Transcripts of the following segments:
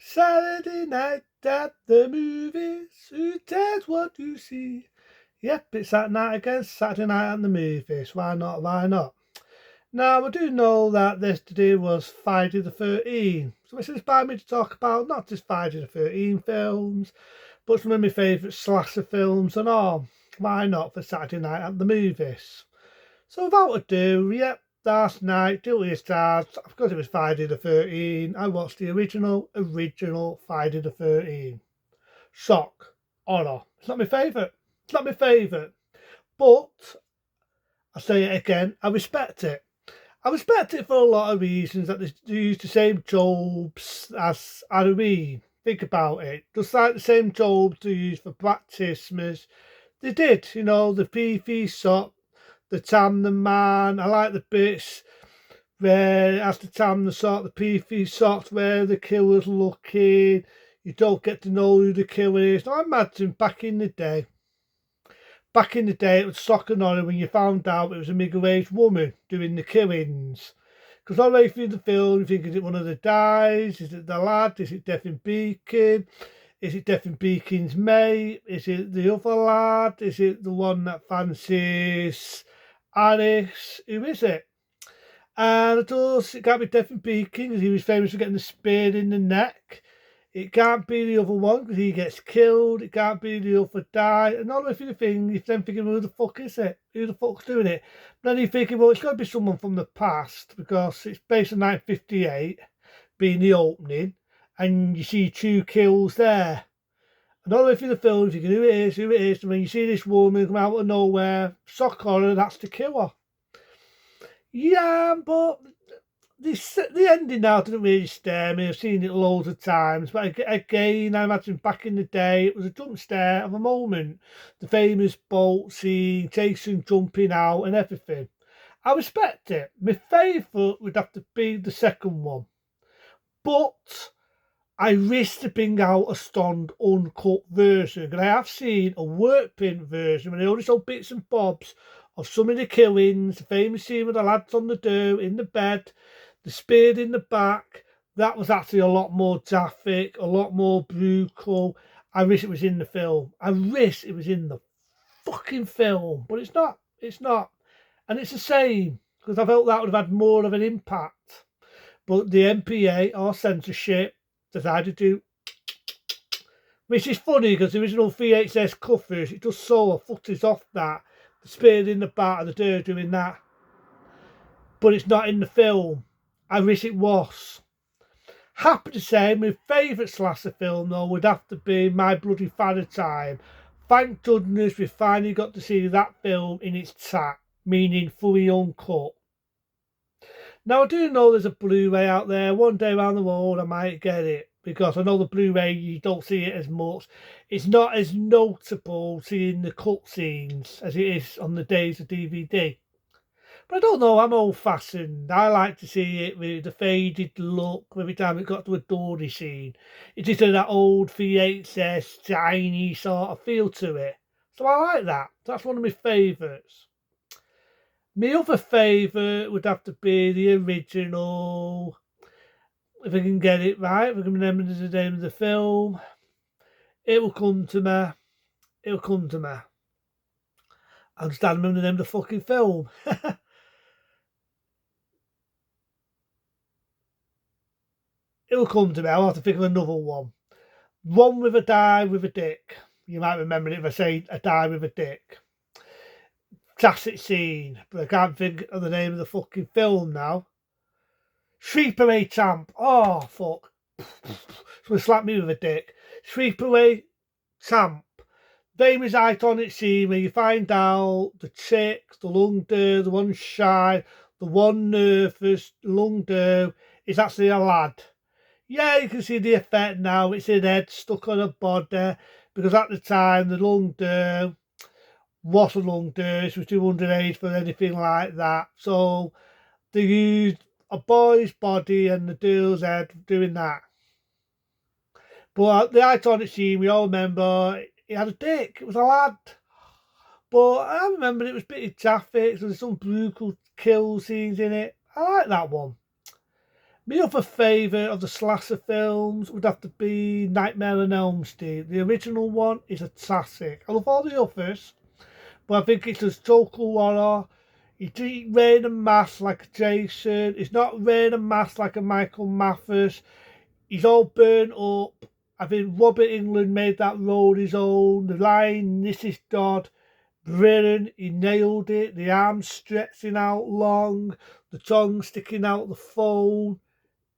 Saturday night at the movies. Who cares what you see? Yep, it's that night again, Saturday night at the movies. Why not? Why not? Now, I do know that this today was Friday the 13th. So this inspired me to talk about not just Friday the 13th films, but some of my favourite slasher films and all. Why not for Saturday night at the movies? So without ado, yep, last night, guilty as charged, because it was Friday the 13th, I watched the original Friday the 13th. Shock, horror. It's not my favourite. It's not my favourite. But, I say it again, I respect it. I respect it for a lot of reasons, that they use the same tropes as Halloween. Think about it. Just like the same tropes they use for baptisms. They did, the Fifi sock, the Tam the Man. I like the bits where it has the Tam the sock, the Fifi socks where the killer's looking. You don't get to know who the killer is. Now, I imagine back in the day, it was shock and horror when you found out it was a middle-aged woman doing the killings. Because all the way through the film, you think, is it one of the dies? Is it the lad? Is it Devin Beacon? Is it Devin Beacon's mate? Is it the other lad? Is it the one that fancies Alice? Who is it? And it can't be Devin Beacon because he was famous for getting the spear in the neck. It can't be the other one because he gets killed. It can't be the other die. And all the thing, you're then thinking, who the fuck is it? Who the fuck's doing it? But then you're thinking, well, it's got to be someone from the past because it's based on 1958 being the opening, and you see two kills there. And all the way through the film, you're thinking, who it is, who it is. And when you see this woman come out of nowhere, shock horror, that's the killer. Yeah, but the ending now didn't really scare me. I've seen it loads of times, but again, I imagine back in the day, it was a jump scare of a moment. The famous boat scene, Jason jumping out and everything. I respect it. My favourite would have to be the second one, but I wish to bring out a stunned, uncut version. And I have seen a work print version when they only show bits and bobs of some of the killings, the famous scene with the lads on the dirt in the bed, the spear in the back. That was actually a lot more graphic, a lot more brutal. I wish it was in the film. I wish it was in the fucking film, but it's not. It's not. And it's a shame because I felt that would have had more of an impact. But the MPA or censorship decided to, which is funny because the original VHS covers, it just saw footage off that, the spear in the back of the dirt doing that, but it's not in the film. I wish it was. Happy to say, my favourite slasher film though would have to be My Bloody Valentine. Thank goodness we finally got to see that film in its tat, meaning fully uncut. Now I do know there's a Blu-ray out there. One day around the world I might get it because I know the Blu-ray you don't see it as much. It's not as notable seeing the cutscenes as it is on the days of DVD. But I don't know, I'm old-fashioned. I like to see it with the faded look every time it got to a Dory scene. It just had that old VHS, shiny sort of feel to it. So I like that. That's one of my favourites. My other favourite would have to be the original. If I can get it right, if I can remember the name of the film, it will come to me. It'll come to me. I just don't remember the name of the fucking film. It'll come to me. I'll have to think of another one. One with a die with a dick. You might remember it if I say a die with a dick. Classic scene, but I can't think of the name of the fucking film now. Sleepaway Champ. Oh, fuck. Someone slapped me with a dick. Sleepaway Champ. Famous iconic scene where you find out the chick, the lung do, the one shy, the one nervous, the lung do, is actually a lad. Yeah, you can see the effect now. It's in head stuck on a body because at the time the lung do wasn't lung do. It was too underage for anything like that. So they used a boy's body and the girl's head doing that. But the iconic scene, we all remember, he had a dick. It was a lad. But I remember it was a bit of traffic. So there's some brutal kill scenes in it. I like that one. My other favourite of the slasher films would have to be Nightmare on Elm Street. The original one is a classic. I love all the others, but I think it's a total horror. He ain't wearing a mask like a Jason. He's not wearing a mask like a Michael Mathers. He's all burnt up. I think Robert Englund made that role his own. The line, "This is God," brilliant. He nailed it. The arms stretching out long, the tongue sticking out the phone.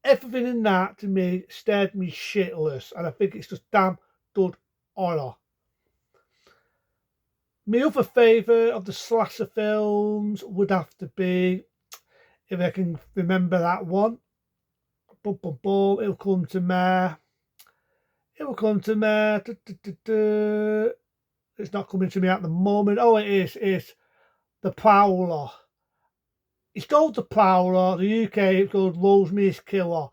Everything in that to me stared me shitless, and I think it's just damn good horror. My other favourite of the slasher films would have to be, if I can remember that one, boom, boom, boom, it'll come to me. It will come to me. It's not coming to me at the moment. Oh, it is. It's The Prowler. It's called The Prowler. The UK, it's called Rosemary's Killer.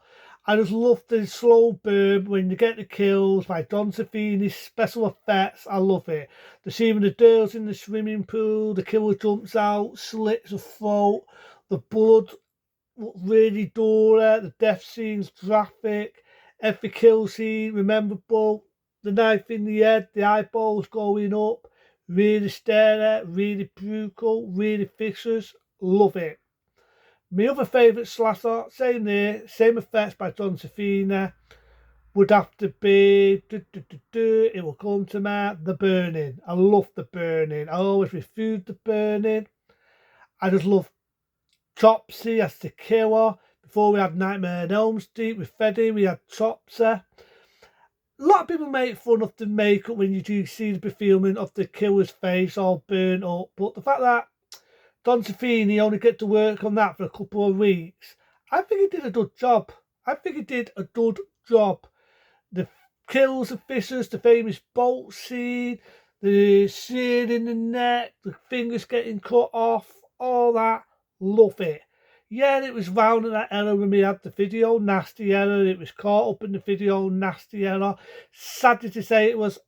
I just love the slow burn when you get the kills by Don Savini's special effects. I love it. The scene with the girls in the swimming pool, the killer jumps out, slits her throat, the blood really gory, the death scene's graphic, every kill scene memorable, the knife in the head, the eyeballs going up, really scary, really brutal, really vicious. Love it. My other favourite slasher, same there, same effects by Don Savini, would have to be, it will come to me, The Burning. I love The Burning. I always refuse The Burning. I just love Topsy as the killer. Before we had Nightmare on Elm Street with Freddy, we had Topsy. A lot of people make fun of the makeup when you do see the fulfillment of the killer's face all burnt up, but the fact that Don Savini only get to work on that for a couple of weeks, I think he did a good job. The kills of Fishers, the famous bolt scene, the sear in the neck, the fingers getting cut off, all that, love it. Yeah, it was round at that era when we had the video nasty era. It was caught up in the video nasty era. Sadly to say, it was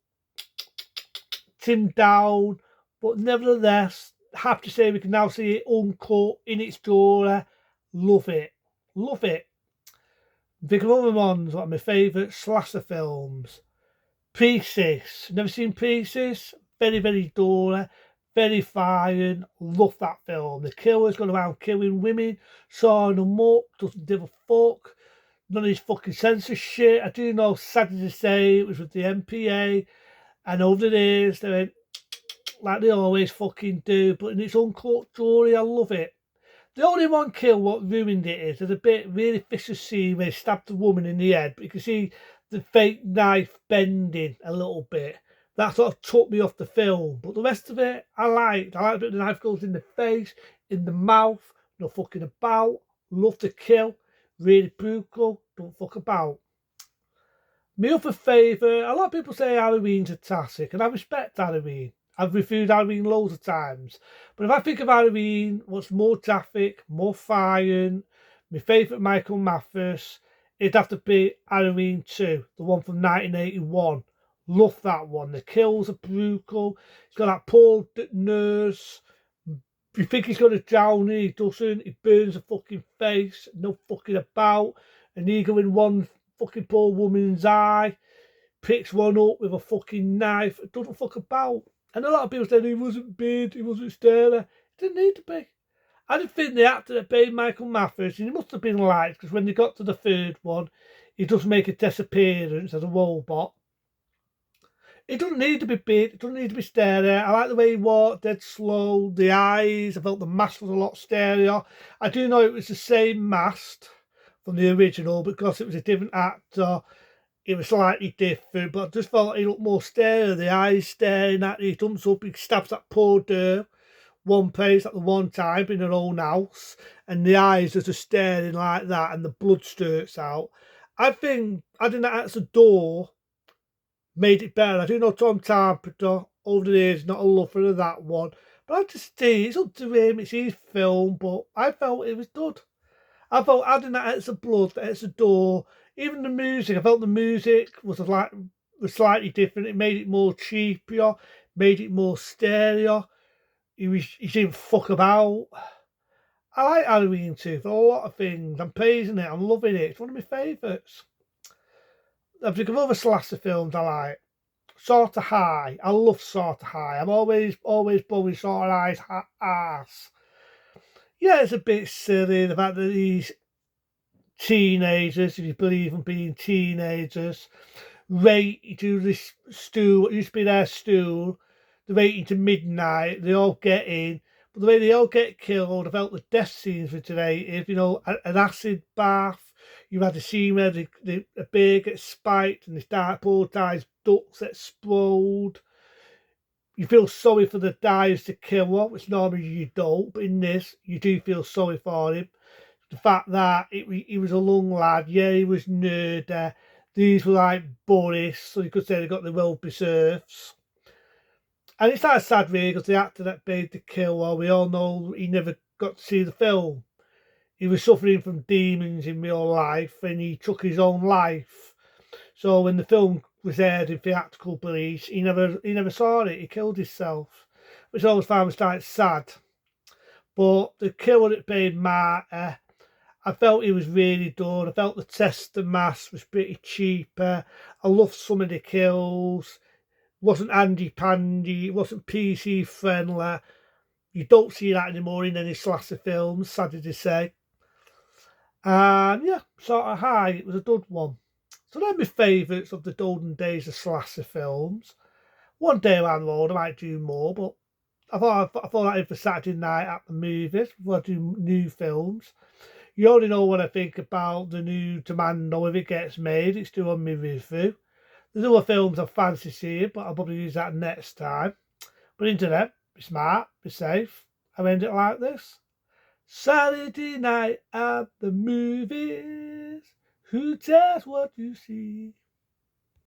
timmed down, but nevertheless, have to say we can now see it uncut in its glory. Love it. Love it. Think of other ones, what are my favourite slasher films. Pieces. Never seen Pieces? Very, very gory. Very fine. Love that film. The killer's gone around killing women, sawing them up, doesn't give a fuck. None of his fucking censor shit. I do know, sadly to say, it was with the MPA. And over the years, they went, like they always fucking do, but in its uncut story, I love it. The only one kill what ruined it is there's a bit really vicious scene where he stabbed the woman in the head, but you can see the fake knife bending a little bit. That sort of took me off the film, but the rest of it I liked. I liked that the knife goes in the face, in the mouth, no fucking about. Love to kill, really brutal, don't fuck about. My other favourite, a lot of people say Halloween's a classic, and I respect Halloween. I've reviewed Halloween loads of times. But if I think of Halloween, what's more graphic, more violent, my favourite Michael Mathers, it'd have to be Halloween 2, the one from 1981. Love that one. The kills are brutal. He's got that poor nurse. You think he's going to drown her, he doesn't. He burns her fucking face, no fucking about. And he go in one fucking poor woman's eye, picks one up with a fucking knife, doesn't fuck about. And a lot of people said he wasn't big, he wasn't sterling. He didn't need to be. I just think the actor that played Michael Mathers, he must have been liked, because when they got to the third one, he does make a disappearance as a robot. He doesn't need to be big, he doesn't need to be stereo. I like the way he walked, dead slow, the eyes, I felt the mask was a lot stereo. I do know it was the same mask from the original, because it was a different actor. It was slightly different, but I just felt he looked more stereo. The eyes staring at you, he jumps up, he stabs that poor girl one place at the one time in her own house, and the eyes are just staring like that, and the blood sturts out. I think adding that as a door made it better. I do know Tom Carpenter over the years not a lover of that one, but I just think it's up to him. It's his film, but I felt it was good. I felt adding that extra blood, that extra door, even the music. I felt the music was slightly different. It made it more cheapier, made it more stereo. He didn't fuck about. I like Halloween 2 for a lot of things. I'm praising it. I'm loving it. It's one of my favourites. I think of other slasher films I like. Sort of High. I love Sort of High. I'm always blowing Sort of High's ass. Yeah, it's a bit silly the fact that these teenagers, if you believe in being teenagers, wait to this stool, it used to be their stool, they're waiting to midnight, they all get in, but the way they all get killed, I felt the death scenes were today, if an acid bath, you had a scene where the bear gets spiked and this dark portie's ducts explode. You feel sorry for the divers to kill her, which normally you don't, but in this, you do feel sorry for him. The fact that he was a young lad, yeah, he was nerdy. These were like Boris, so you could say they got the well preserves. And it's that sad, really, because the actor that played the killer, we all know he never got to see the film. He was suffering from demons in real life, and he took his own life. So when the film was aired in theatrical release, he never saw it. He killed himself, which I always found was quite sad. But the killer that played Marty, I felt he was really good. I felt the tester mask was pretty cheaper. I loved some of the kills. It wasn't handy pandy. It wasn't PC friendly. You don't see that anymore in any slasher films, sad to say. And yeah, Sort of High. It was a good one. So they're my favourites of the golden days of slasher films. One day around the road I might do more, but I thought that in for Saturday night at the movies before I do new films. You already know what I think about the new Commando if it gets made. It's still on my review. There's other films I fancy seeing, but I'll probably use that next time. But internet, be smart, be safe. I end it like this. Saturday night at the movies. Who cares what you see?